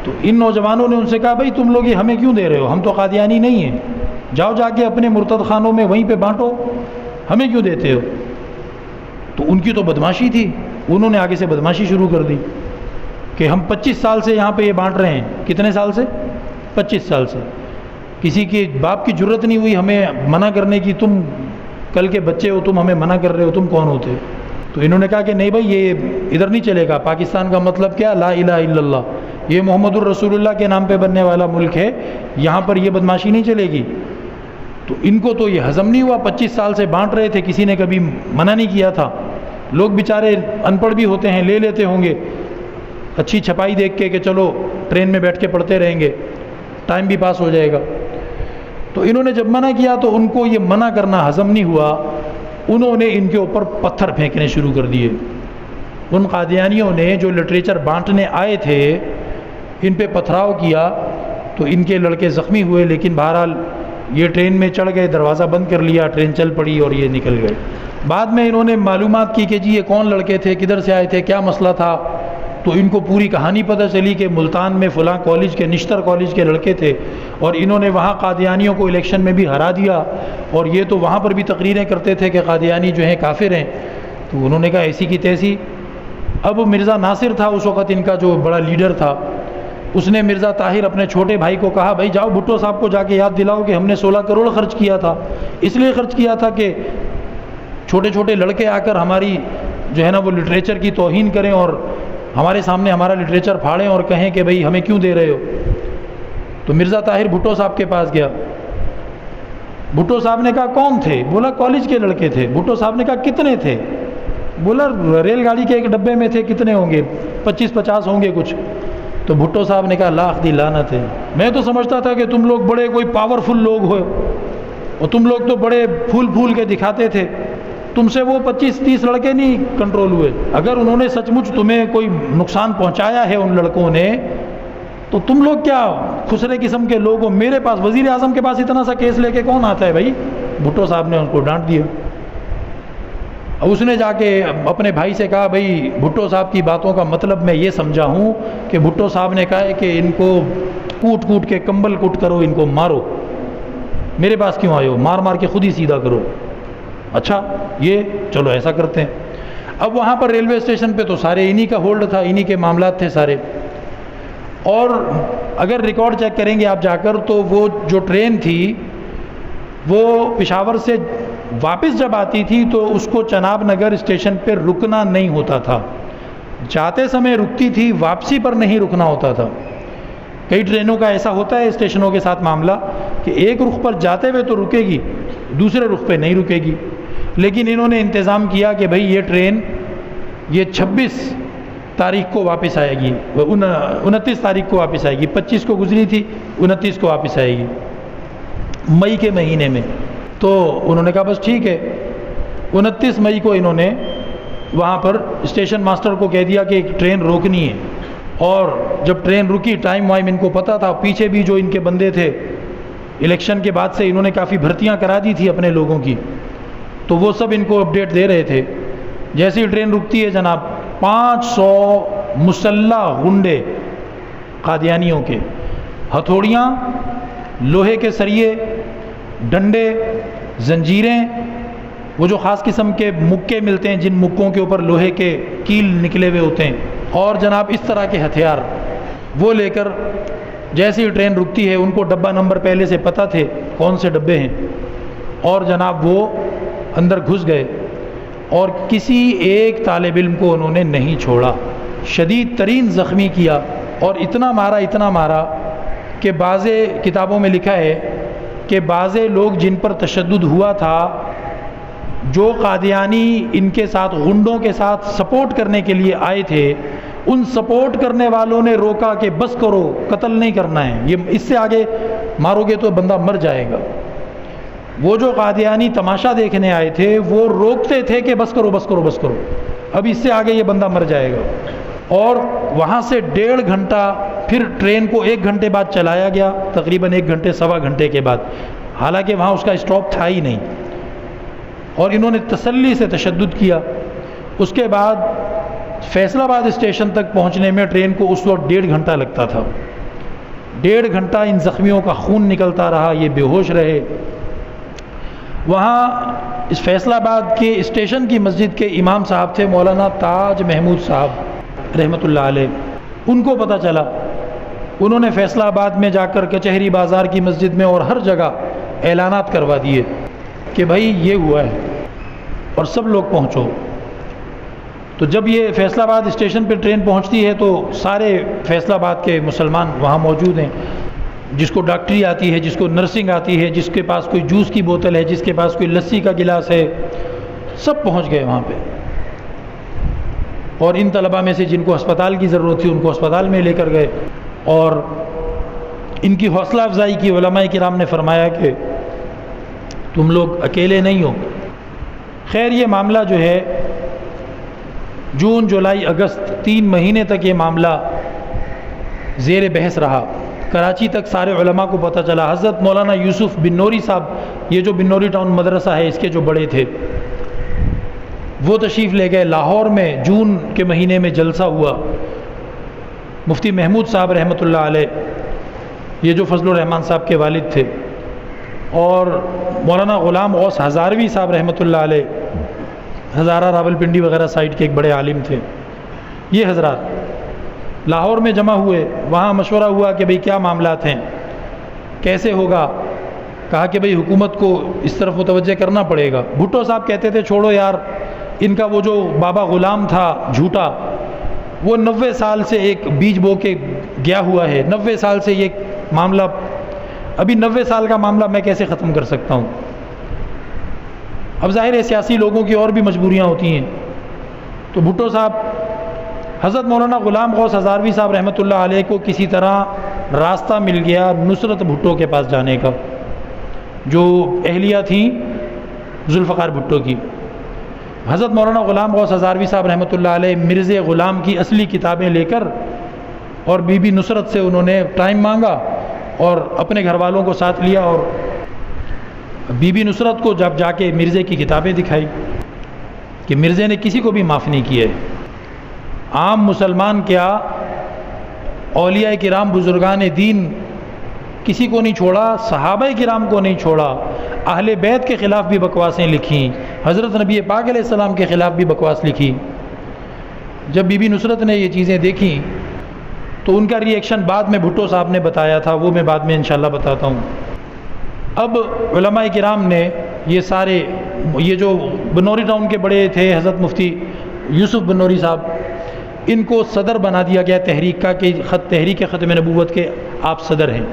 تو ان نوجوانوں نے ان سے کہا بھائی تم لوگ یہ ہمیں کیوں دے رہے ہو، ہم تو قادیانی نہیں ہیں، جاؤ جا کے اپنے مرتد خانوں میں وہیں پہ بانٹو، ہمیں کیوں دیتے ہو۔ تو ان کی تو بدماشی تھی، انہوں نے آگے سے بدماشی شروع کر دی کہ ہم 25 سال سے یہاں پہ یہ بانٹ رہے ہیں۔ کتنے سال سے؟ 25 سال سے کسی کے باپ کی جرت نہیں ہوئی ہمیں منع کرنے کی، تم کل کے بچے ہو، تم ہمیں منع کر رہے ہو، تم کون ہوتے؟ تو انہوں نے کہا کہ نہیں بھائی یہ ادھر نہیں چلے گا، پاکستان کا مطلب کیا؟ لا الہ الا اللہ، یہ محمد الرسول اللہ کے نام پہ بننے والا ملک ہے، یہاں پر یہ بدماشی نہیں چلے گی۔ تو ان کو تو یہ ہضم نہیں ہوا، 25 سال سے بانٹ رہے تھے، کسی نے کبھی منع نہیں کیا تھا۔ لوگ بیچارے ان پڑھ بھی ہوتے ہیں، لے لیتے ہوں گے اچھی چھپائی دیکھ کے کہ چلو ٹرین میں بیٹھ کے پڑھتے رہیں گے، ٹائم بھی پاس ہو جائے گا۔ تو انہوں نے جب منع کیا تو ان کو یہ منع کرنا ہضم نہیں ہوا، انہوں نے ان کے اوپر پتھر پھینکنے شروع کر دیے۔ ان قادیانیوں نے جو لٹریچر بانٹنے آئے تھے ان پہ پتھراؤ کیا تو ان کے لڑکے زخمی ہوئے، لیکن بہرحال یہ ٹرین میں چڑھ گئے، دروازہ بند کر لیا، ٹرین چل پڑی اور یہ نکل گئے۔ بعد میں انہوں نے معلومات کی کہ جی یہ کون لڑکے تھے، کدھر سے آئے تھے، کیا مسئلہ تھا، تو ان کو پوری کہانی پتہ چلی کہ ملتان میں فلاں کالج کے، نشتر کالج کے لڑکے تھے، اور انہوں نے وہاں قادیانیوں کو الیکشن میں بھی ہرا دیا، اور یہ تو وہاں پر بھی تقریریں کرتے تھے کہ قادیانی جو ہیں کافر ہیں۔ تو انہوں نے کہا ایسی کی تیسی۔ اب مرزا ناصر تھا اس وقت ان کا جو بڑا لیڈر تھا، اس نے مرزا طاہر اپنے چھوٹے بھائی کو کہا بھائی جاؤ بھٹو صاحب کو جا کے یاد دلاؤ کہ ہم نے 16 کروڑ خرچ کیا تھا، اس لیے خرچ کیا تھا کہ چھوٹے چھوٹے لڑکے آ کر ہماری جو ہے نا وہ لٹریچر کی توہین کریں اور ہمارے سامنے ہمارا لٹریچر پھاڑیں اور کہیں کہ بھئی ہمیں کیوں دے رہے ہو۔ تو مرزا طاہر بھٹو صاحب کے پاس گیا، بھٹو صاحب نے کہا کون تھے؟ بولا کالج کے لڑکے تھے۔ بھٹو صاحب نے کہا کتنے تھے؟ بولا ریل گاڑی کے ایک ڈبے میں تھے، کتنے ہوں گے؟ 25-50 ہوں گے کچھ۔ تو بھٹو صاحب نے کہا لاکھ دی لعنت ہے، میں تو سمجھتا تھا کہ تم لوگ بڑے کوئی پاورفل لوگ ہو اور تم لوگ تو بڑے پھول کے دکھاتے تھے، تم سے وہ 25-30 لڑکے نہیں کنٹرول ہوئے۔ اگر انہوں نے سچ مچ تمہیں کوئی نقصان پہنچایا ہے ان لڑکوں نے تو تم لوگ کیا خسرے قسم کے لوگ ہو؟ میرے پاس، وزیر اعظم کے پاس اتنا سا کیس لے کے کون آتا ہے بھائی؟ بھٹو صاحب نے ان کو ڈانٹ دیا۔ اب اس نے جا کے اپنے بھائی سے کہا بھائی بھٹو صاحب کی باتوں کا مطلب میں یہ سمجھا ہوں کہ بھٹو صاحب نے کہا ہے کہ ان کو کوٹ کوٹ کے کمبل کوٹ کرو، ان کو مارو، میرے پاس کیوں آئے ہو؟ مار کے خود ہی سیدھا کرو۔ اچھا یہ چلو ایسا کرتے ہیں۔ اب وہاں پر ریلوے اسٹیشن پہ تو سارے انہی کا ہولڈ تھا، انہی کے معاملات تھے سارے، اور اگر ریکارڈ چیک کریں گے آپ جا کر تو وہ جو ٹرین تھی وہ پشاور سے واپس جب آتی تھی تو اس کو چناب نگر اسٹیشن پہ رکنا نہیں ہوتا تھا، جاتے سمے رکتی تھی، واپسی پر نہیں رکنا ہوتا تھا۔ کئی ٹرینوں کا ایسا ہوتا ہے اسٹیشنوں کے ساتھ معاملہ کہ ایک رخ پر جاتے ہوئے تو رکے گی، دوسرے رخ پہ نہیں رکے گی، لیکن انہوں نے انتظام کیا کہ بھئی یہ ٹرین یہ 26 تاریخ کو واپس آئے گی، 29 تاریخ کو واپس آئے گی، 25 کو گزری تھی، 29 کو واپس آئے گی مئی کے مہینے میں۔ تو انہوں نے کہا بس ٹھیک ہے۔ 29 مئی کو انہوں نے وہاں پر اسٹیشن ماسٹر کو کہہ دیا کہ ایک ٹرین روکنی ہے، اور جب ٹرین رکی ٹائم وائم ان کو پتہ تھا، پیچھے بھی جو ان کے بندے تھے الیکشن کے بعد سے انہوں نے کافی بھرتیاں کرا دی تھی اپنے لوگوں کی، تو وہ سب ان کو اپڈیٹ دے رہے تھے۔ جیسے ہی ٹرین رکتی ہے جناب 500 مسلح غنڈے قادیانیوں کے، ہتھوڑیاں، لوہے کے سریے، ڈنڈے، زنجیریں، وہ جو خاص قسم کے مکے ملتے ہیں جن مکوں کے اوپر لوہے کے کیل نکلے ہوئے ہوتے ہیں، اور جناب اس طرح کے ہتھیار وہ لے کر جیسے ہی ٹرین رکتی ہے، ان کو ڈبہ نمبر پہلے سے پتہ تھے کون سے ڈبے ہیں، اور جناب وہ اندر گھس گئے، اور کسی ایک طالب علم کو انہوں نے نہیں چھوڑا، شدید ترین زخمی کیا، اور اتنا مارا کہ بعض کتابوں میں لکھا ہے کہ بعض لوگ جن پر تشدد ہوا تھا، جو قادیانی ان کے ساتھ غنڈوں کے ساتھ سپورٹ کرنے کے لیے آئے تھے، ان سپورٹ کرنے والوں نے روکا کہ بس کرو، قتل نہیں کرنا ہے، یہ اس سے آگے مارو گے تو بندہ مر جائے گا۔ وہ جو قادیانی تماشا دیکھنے آئے تھے وہ روکتے تھے کہ بس کرو، اب اس سے آگے یہ بندہ مر جائے گا۔ اور وہاں سے 1.5 گھنٹہ پھر ٹرین کو 1 گھنٹے بعد چلایا گیا، تقریباً 1 گھنٹے سوا گھنٹے کے بعد، حالانکہ وہاں اس کا اسٹاپ تھا ہی نہیں، اور انہوں نے تسلی سے تشدد کیا۔ اس کے بعد فیصل آباد اسٹیشن تک پہنچنے میں ٹرین کو اس وقت 1.5 گھنٹہ لگتا تھا۔ 1.5 گھنٹہ ان زخمیوں کا خون نکلتا رہا، یہ بے ہوش رہے۔ وہاں اس فیصل آباد کے اسٹیشن کی مسجد کے امام صاحب تھے مولانا تاج محمود صاحب رحمۃ اللہ علیہ، ان کو پتہ چلا انہوں نے فیصلہ آباد میں جا کر کچہری بازار کی مسجد میں اور ہر جگہ اعلانات کروا دیے کہ بھائی یہ ہوا ہے اور سب لوگ پہنچو۔ تو جب یہ فیصلہ آباد اسٹیشن پہ ٹرین پہنچتی ہے تو سارے فیصلہ آباد کے مسلمان وہاں موجود ہیں، جس کو ڈاکٹری آتی ہے، جس کو نرسنگ آتی ہے، جس کے پاس کوئی جوس کی بوتل ہے، جس کے پاس کوئی لسی کا گلاس ہے، سب پہنچ گئے وہاں پہ۔ اور ان طلباء میں سے جن کو ہسپتال کی ضرورت تھی ان کو ہسپتال میں لے کر گئے، اور ان کی حوصلہ افزائی کی۔ علماء کرام نے فرمایا کہ تم لوگ اکیلے نہیں ہو۔ خیر یہ معاملہ جو ہے جون، جولائی، اگست 3 مہینے تک یہ معاملہ زیر بحث رہا۔ کراچی تک سارے علماء کو پتہ چلا۔ حضرت مولانا یوسف بنوری صاحب، یہ جو بنوری ٹاؤن مدرسہ ہے اس کے جو بڑے تھے، وہ تشریف لے گئے۔ لاہور میں جون کے مہینے میں جلسہ ہوا۔ مفتی محمود صاحب رحمۃ اللہ علیہ، یہ جو فضل الرحمان صاحب کے والد تھے، اور مولانا غلام غوث ہزاروی صاحب رحمۃ اللہ علیہ، ہزارہ راولپنڈی وغیرہ سائڈ کے ایک بڑے عالم تھے، یہ حضرات لاہور میں جمع ہوئے۔ وہاں مشورہ ہوا کہ بھئی کیا معاملات ہیں، کیسے ہوگا۔ کہا کہ بھئی حکومت کو اس طرف متوجہ کرنا پڑے گا۔ بھٹو صاحب کہتے تھے چھوڑو یار، ان کا وہ جو بابا غلام تھا جھوٹا، وہ 90 سال سے ایک بیج بو کے گیا ہوا ہے، 90 سال سے یہ معاملہ، ابھی 90 سال کا معاملہ میں کیسے ختم کر سکتا ہوں۔ اب ظاہر ہے سیاسی لوگوں کی اور بھی مجبوریاں ہوتی ہیں۔ تو بھٹو صاحب، حضرت مولانا غلام غوث ہزاروی صاحب رحمۃ اللہ علیہ کو کسی طرح راستہ مل گیا نصرت بھٹو کے پاس جانے کا، جو اہلیہ تھیں ذوالفقار بھٹو کی۔ حضرت مولانا غلام غوث ہزاروی صاحب رحمۃ اللہ علیہ مرزا غلام کی اصلی کتابیں لے کر اور بی بی نصرت سے انہوں نے ٹائم مانگا اور اپنے گھر والوں کو ساتھ لیا، اور بی بی نصرت کو جب جا کے مرزے کی کتابیں دکھائی کہ مرزے نے کسی کو بھی معاف نہیں کیا ہے۔ عام مسلمان کیا، اولیاء کرام بزرگان دین کسی کو نہیں چھوڑا، صحابہ کرام کو نہیں چھوڑا، اہل بیت کے خلاف بھی بکواسیں لکھیں، حضرت نبی پاک علیہ السلام کے خلاف بھی بکواس لکھی۔ جب بی بی نصرت نے یہ چیزیں دیکھیں تو ان کا ری ایکشن بعد میں بھٹو صاحب نے بتایا تھا، وہ میں بعد میں انشاءاللہ بتاتا ہوں۔ اب علماء کرام نے یہ سارے، یہ جو بنوری ٹاؤن کے بڑے تھے حضرت مفتی یوسف بنوری صاحب، ان کو صدر بنا دیا گیا تحریک کا کہ تحریک ختم نبوت کے آپ صدر ہیں،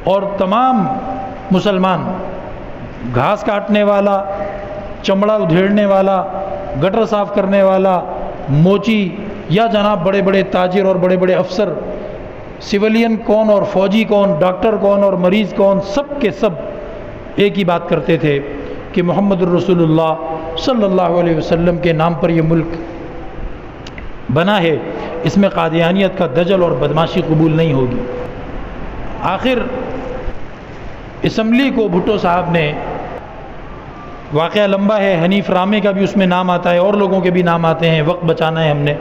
اور تمام مسلمان، گھاس کاٹنے والا، چمڑا ادھیڑنے والا، گٹر صاف کرنے والا، موچی، یا جناب بڑے بڑے تاجر اور بڑے بڑے افسر، سویلین کون اور فوجی کون، ڈاکٹر کون اور مریض کون، سب کے سب ایک ہی بات کرتے تھے کہ محمد الرسول اللہ صلی اللہ علیہ وسلم کے نام پر یہ ملک بنا ہے، اس میں قادیانیت کا دجل اور بدماشی قبول نہیں ہوگی۔ آخر اسمبلی کو بھٹو صاحب نے، واقعہ لمبا ہے، حنیف رامے کا بھی اس میں نام آتا ہے اور لوگوں کے بھی نام آتے ہیں، وقت بچانا ہے ہم نے،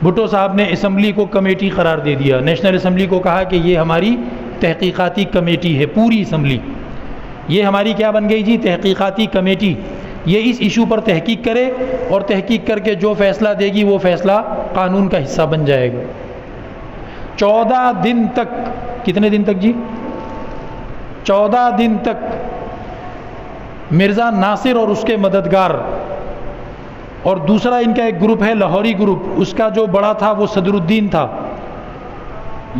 بھٹو صاحب نے اسمبلی کو کمیٹی قرار دے دیا، نیشنل اسمبلی کو کہا کہ یہ ہماری تحقیقاتی کمیٹی ہے، پوری اسمبلی یہ ہماری کیا بن گئی جی، تحقیقاتی کمیٹی، یہ اس ایشو پر تحقیق کرے اور تحقیق کر کے جو فیصلہ دے گی وہ فیصلہ قانون کا حصہ بن جائے گا۔ 14 دن تک، کتنے دن تک جی؟ 14 دن تک مرزا ناصر اور اس کے مددگار، اور دوسرا ان کا ایک گروپ ہے لاہوری گروپ، اس کا جو بڑا تھا وہ صدر الدین تھا،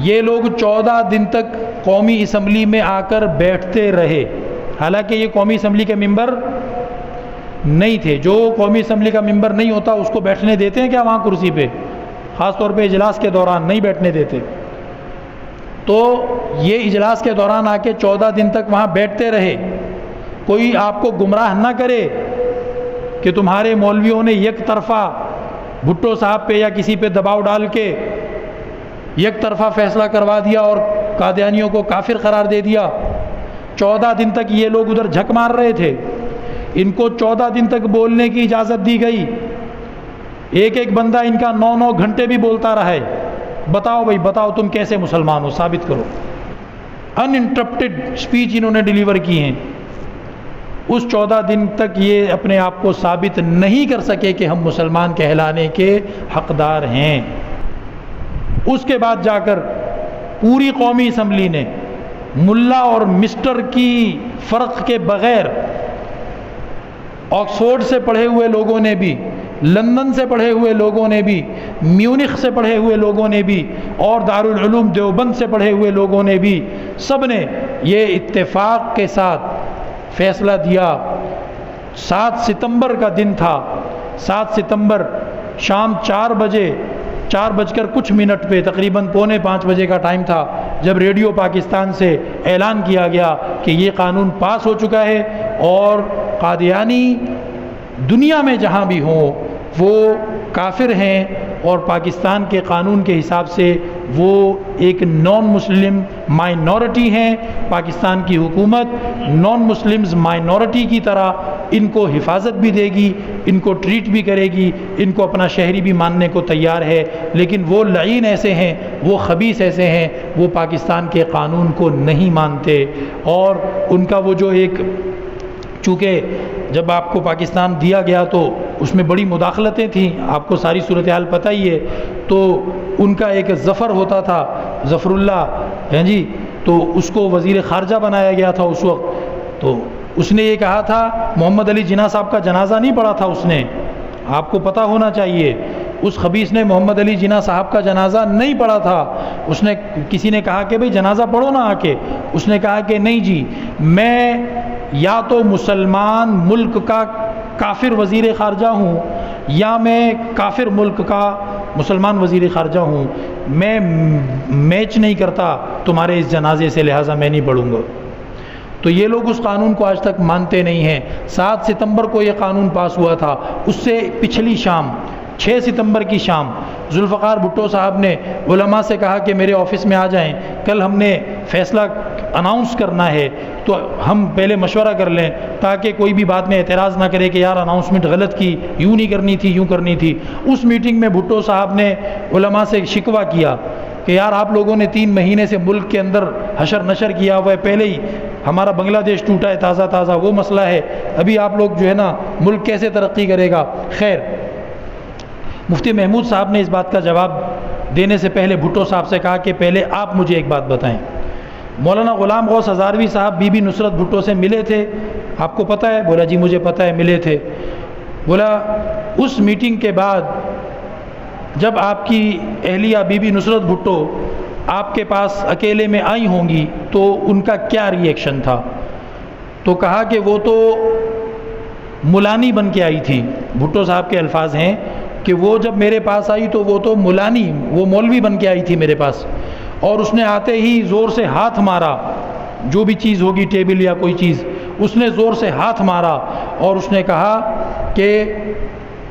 یہ لوگ 14 دن تک قومی اسمبلی میں آ کر بیٹھتے رہے، حالانکہ یہ قومی اسمبلی کے ممبر نہیں تھے۔ جو قومی اسمبلی کا ممبر نہیں ہوتا اس کو بیٹھنے دیتے ہیں کیا وہاں کرسی پہ؟ خاص طور پہ اجلاس کے دوران نہیں بیٹھنے دیتے۔ تو یہ اجلاس کے دوران آ کے 14 دن تک وہاں بیٹھتے رہے۔ کوئی آپ کو گمراہ نہ کرے کہ تمہارے مولویوں نے یک طرفہ بھٹو صاحب پہ یا کسی پہ دباؤ ڈال کے یک طرفہ فیصلہ کروا دیا اور قادیانیوں کو کافر قرار دے دیا۔ 14 دن تک یہ لوگ ادھر جھک مار رہے تھے، ان کو 14 دن تک بولنے کی اجازت دی گئی، ایک ایک بندہ ان کا 9 گھنٹے بھی بولتا رہا ہے۔ بتاؤ بھائی، بتاؤ تم کیسے مسلمان ہو، ثابت کرو۔ ان انٹرپٹڈ اسپیچ انہوں نے ڈیلیور کی ہیں۔ اس 14 دن تک یہ اپنے آپ کو ثابت نہیں کر سکے کہ ہم مسلمان کہلانے کے حقدار ہیں۔ اس کے بعد جا کر پوری قومی اسمبلی نے ملا اور مسٹر کی فرق کے بغیر آکسفورڈ سے پڑھے ہوئے لوگوں نے بھی، لندن سے پڑھے ہوئے لوگوں نے بھی، میونخ سے پڑھے ہوئے لوگوں نے بھی، اور دارالعلوم دیوبند سے پڑھے ہوئے لوگوں نے بھی، سب نے یہ اتفاق کے ساتھ فیصلہ دیا. 7 ستمبر کا دن تھا. 7 ستمبر شام 4 بجے 4:00 پہ، تقریباً 4:45 بجے کا ٹائم تھا، جب ریڈیو پاکستان سے اعلان کیا گیا کہ یہ قانون پاس ہو چکا ہے اور قادیانی دنیا میں جہاں بھی ہوں وہ کافر ہیں، اور پاکستان کے قانون کے حساب سے وہ ایک نان مسلم مائنورٹی ہیں. پاکستان کی حکومت نان مسلمز مائنورٹی کی طرح ان کو حفاظت بھی دے گی، ان کو ٹریٹ بھی کرے گی، ان کو اپنا شہری بھی ماننے کو تیار ہے. لیکن وہ لعین ایسے ہیں، وہ خبیث ایسے ہیں، وہ پاکستان کے قانون کو نہیں مانتے. اور ان کا وہ جو ایک، چونکہ جب آپ کو پاکستان دیا گیا تو اس میں بڑی مداخلتیں تھیں، آپ کو ساری صورتحال پتہ ہی ہے. تو ان کا ایک ظفر ہوتا تھا، ظفر اللہ ہیں جی، تو اس کو وزیر خارجہ بنایا گیا تھا اس وقت. تو اس نے یہ کہا تھا، محمد علی جناح صاحب کا جنازہ نہیں پڑھا تھا اس نے، آپ کو پتہ ہونا چاہیے. اس خبیث نے محمد علی جناح صاحب کا جنازہ نہیں پڑھا تھا. اس نے، کسی نے کہا کہ بھئی جنازہ پڑھو نا آ کے، اس نے کہا کہ نہیں جی، میں یا تو مسلمان ملک کا کافر وزیر خارجہ ہوں یا میں کافر ملک کا مسلمان وزیر خارجہ ہوں، میں میچ نہیں کرتا تمہارے اس جنازے سے، لہٰذا میں نہیں پڑھوں گا. تو یہ لوگ اس قانون کو آج تک مانتے نہیں ہیں. 7 ستمبر کو یہ قانون پاس ہوا تھا. اس سے پچھلی شام 6 ستمبر کی شام ذوالفقار بھٹو صاحب نے علماء سے کہا کہ میرے آفس میں آ جائیں، کل ہم نے فیصلہ اناؤنس کرنا ہے، تو ہم پہلے مشورہ کر لیں تاکہ کوئی بھی بات میں اعتراض نہ کرے کہ یار اناؤنسمنٹ غلط کی، یوں نہیں کرنی تھی، یوں کرنی تھی. اس میٹنگ میں بھٹو صاحب نے علماء سے شکوہ کیا کہ یار آپ لوگوں نے 3 مہینے سے ملک کے اندر حشر نشر کیا ہوا ہے، پہلے ہی ہمارا بنگلہ دیش ٹوٹا ہے تازہ، وہ مسئلہ ہے، ابھی آپ لوگ جو ہے نا ملک کیسے ترقی کرے گا. خیر، مفتی محمود صاحب نے اس بات کا جواب دینے سے پہلے بھٹو صاحب سے کہا کہ پہلے آپ مجھے ایک بات بتائیں. مولانا غلام غوث ہزاروی صاحب بی بی نصرت بھٹو سے ملے تھے، آپ کو پتہ ہے؟ بولا جی مجھے پتہ ہے، ملے تھے. بولا اس میٹنگ کے بعد جب آپ کی اہلیہ بی بی نصرت بھٹو آپ کے پاس اکیلے میں آئی ہوں گی تو ان کا کیا ری ایکشن تھا؟ تو کہا کہ وہ تو ملانی بن کے آئی تھی. بھٹو صاحب کے الفاظ ہیں کہ وہ جب میرے پاس آئی تو وہ تو ملانی، وہ مولوی بن کے آئی تھی میرے پاس، اور اس نے آتے ہی زور سے ہاتھ مارا، جو بھی چیز ہوگی ٹیبل یا کوئی چیز، اس نے زور سے ہاتھ مارا اور اس نے کہا کہ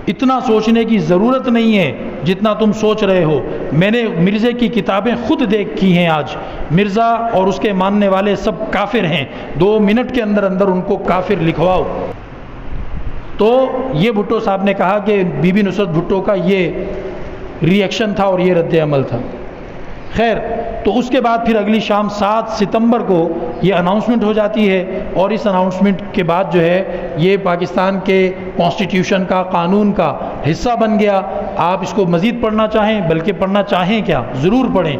اتنا سوچنے کی ضرورت نہیں ہے جتنا تم سوچ رہے ہو. میں نے مرزے کی کتابیں خود دیکھی ہیں، آج مرزا اور اس کے ماننے والے سب کافر ہیں، 2 منٹ کے اندر اندر ان کو کافر لکھواؤ. تو یہ بھٹو صاحب نے کہا کہ بی بی نصرت بھٹو کا یہ ری ایکشن تھا اور یہ رد عمل تھا. خیر، تو اس کے بعد پھر اگلی شام 7 ستمبر کو یہ اناؤنسمنٹ ہو جاتی ہے، اور اس اناؤنسمنٹ کے بعد جو ہے یہ پاکستان کے کانسٹیٹیوشن کا، قانون کا حصہ بن گیا. آپ اس کو مزید پڑھنا چاہیں، بلکہ پڑھنا چاہیں کیا، ضرور پڑھیں.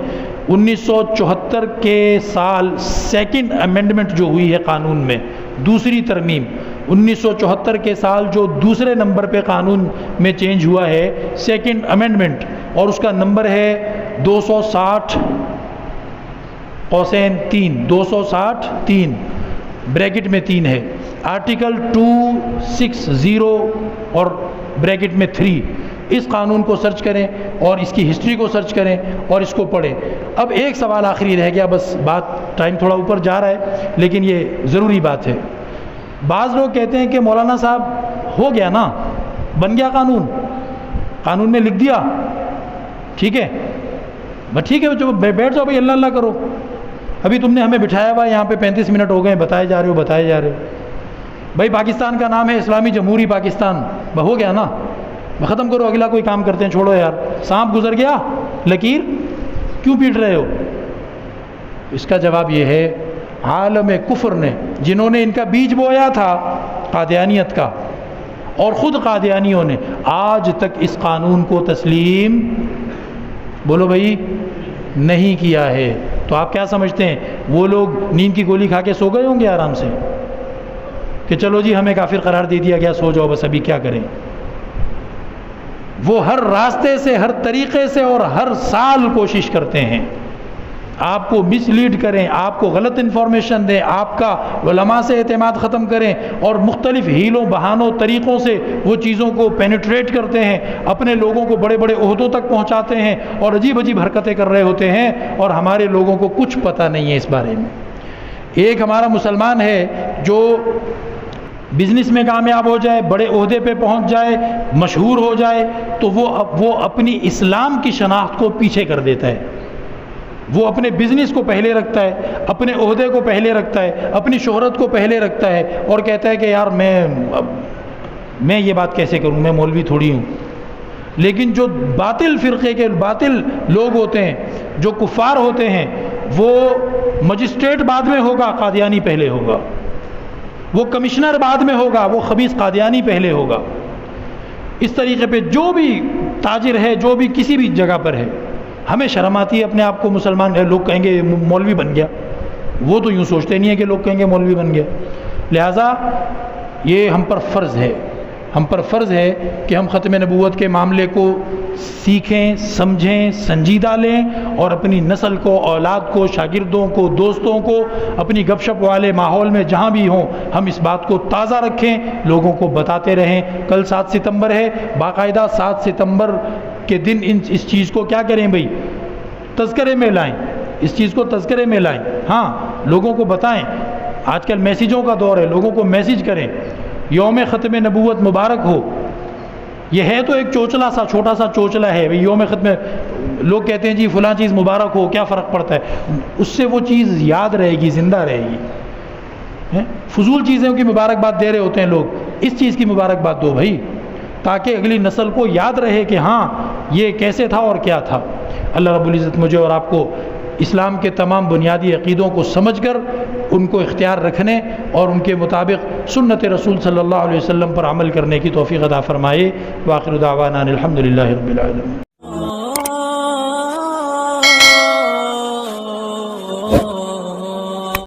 1974 کے سال 2nd امینڈمنٹ جو ہوئی ہے قانون میں، دوسری ترمیم، 1974 کے سال جو دوسرے نمبر پہ قانون میں چینج ہوا ہے 2nd امینڈمنٹ، اور اس کا نمبر ہے 260-3 260-3 بریکٹ میں 3 ہے. آرٹیکل 260 اور بریکٹ میں 3. اس قانون کو سرچ کریں اور اس کی ہسٹری کو سرچ کریں اور اس کو پڑھیں. اب ایک سوال آخری رہ گیا، بس بات ٹائم تھوڑا اوپر جا رہا ہے لیکن یہ ضروری بات ہے. بعض لوگ کہتے ہیں کہ مولانا صاحب ہو گیا نا، بن گیا قانون میں لکھ دیا، ٹھیک ہے، بس ٹھیک ہے، جو بیٹھ جاؤ بھائی، اللہ اللہ کرو. ابھی تم نے ہمیں بٹھایا ہوا ہے یہاں پہ 35 منٹ ہو گئے، بتائے جا رہے ہو بھائی پاکستان کا نام ہے اسلامی جمہوری پاکستان، ہو گیا نا، ختم کرو، اگلا کوئی کام کرتے ہیں، چھوڑو یار، سانپ گزر گیا، لکیر کیوں پیٹ رہے ہو؟ اس کا جواب یہ ہے، عالم کفر نے، جنہوں نے ان کا بیج بویا تھا قادیانیت کا، اور خود قادیانیوں نے آج تک اس قانون کو تسلیم، بولو بھائی، نہیں کیا ہے، تو آپ کیا سمجھتے ہیں وہ لوگ نیند کی گولی کھا کے سو گئے ہوں گے آرام سے کہ چلو جی ہمیں کافر قرار دے دیا گیا، سو جاؤ بس ابھی کیا کریں؟ وہ ہر راستے سے، ہر طریقے سے اور ہر سال کوشش کرتے ہیں آپ کو مس لیڈ کریں، آپ کو غلط انفارمیشن دیں، آپ کا علماء سے اعتماد ختم کریں، اور مختلف ہیلوں بہانوں طریقوں سے وہ چیزوں کو پینیٹریٹ کرتے ہیں، اپنے لوگوں کو بڑے بڑے عہدوں تک پہنچاتے ہیں اور عجیب عجیب حرکتیں کر رہے ہوتے ہیں، اور ہمارے لوگوں کو کچھ پتہ نہیں ہے اس بارے میں۔ ایک ہمارا مسلمان ہے جو بزنس میں کامیاب ہو جائے، بڑے عہدے پہ پہنچ جائے، مشہور ہو جائے، تو وہ اپنی اسلام کی شناخت کو پیچھے کر دیتا ہے، وہ اپنے بزنس کو پہلے رکھتا ہے، اپنے عہدے کو پہلے رکھتا ہے، اپنی شہرت کو پہلے رکھتا ہے، اور کہتا ہے کہ یار میں یہ بات کیسے کروں، میں مولوی تھوڑی ہوں۔ لیکن جو باطل فرقے کے باطل لوگ ہوتے ہیں، جو کفار ہوتے ہیں، وہ مجسٹریٹ بعد میں ہوگا، قادیانی پہلے ہوگا، وہ کمشنر بعد میں ہوگا، وہ خبیث قادیانی پہلے ہوگا۔ اس طریقے پہ جو بھی تاجر ہے، جو بھی کسی بھی جگہ پر ہے، ہمیں شرم آتی ہے اپنے آپ کو مسلمان ہے، لوگ کہیں گے مولوی بن گیا، وہ تو یوں سوچتے نہیں ہے کہ لوگ کہیں گے مولوی بن گیا۔ لہٰذا یہ ہم پر فرض ہے کہ ہم ختم نبوت کے معاملے کو سیکھیں، سمجھیں، سنجیدہ لیں، اور اپنی نسل کو، اولاد کو، شاگردوں کو، دوستوں کو، اپنی گپ شپ والے ماحول میں جہاں بھی ہوں، ہم اس بات کو تازہ رکھیں، لوگوں کو بتاتے رہیں۔ کل 7 ستمبر ہے، باقاعدہ 7 ستمبر کے دن اس چیز کو کیا کریں بھائی، تذکرے میں لائیں، اس چیز کو تذکرے میں لائیں، ہاں لوگوں کو بتائیں۔ آج کل میسیجوں کا دور ہے، لوگوں کو میسیج کریں، یوم ختم نبوت مبارک ہو۔ یہ ہے تو ایک چوچلا سا، چھوٹا سا چوچلا ہے بھائی، یوم ختم، لوگ کہتے ہیں جی فلاں چیز مبارک ہو، کیا فرق پڑتا ہے؟ اس سے وہ چیز یاد رہے گی، زندہ رہے گی۔ فضول چیزوں کی مبارکباد دے رہے ہوتے ہیں لوگ، اس چیز کی مبارکباد دو بھائی، تاکہ اگلی نسل کو یاد رہے کہ ہاں یہ کیسے تھا اور کیا تھا۔ اللہ رب العزت مجھے اور آپ کو اسلام کے تمام بنیادی عقیدوں کو سمجھ کر ان کو اختیار رکھنے اور ان کے مطابق سنت رسول صلی اللہ علیہ وسلم پر عمل کرنے کی توفیق عطا فرمائے۔ وآخر دعوانا الحمدللہ رب العالمین۔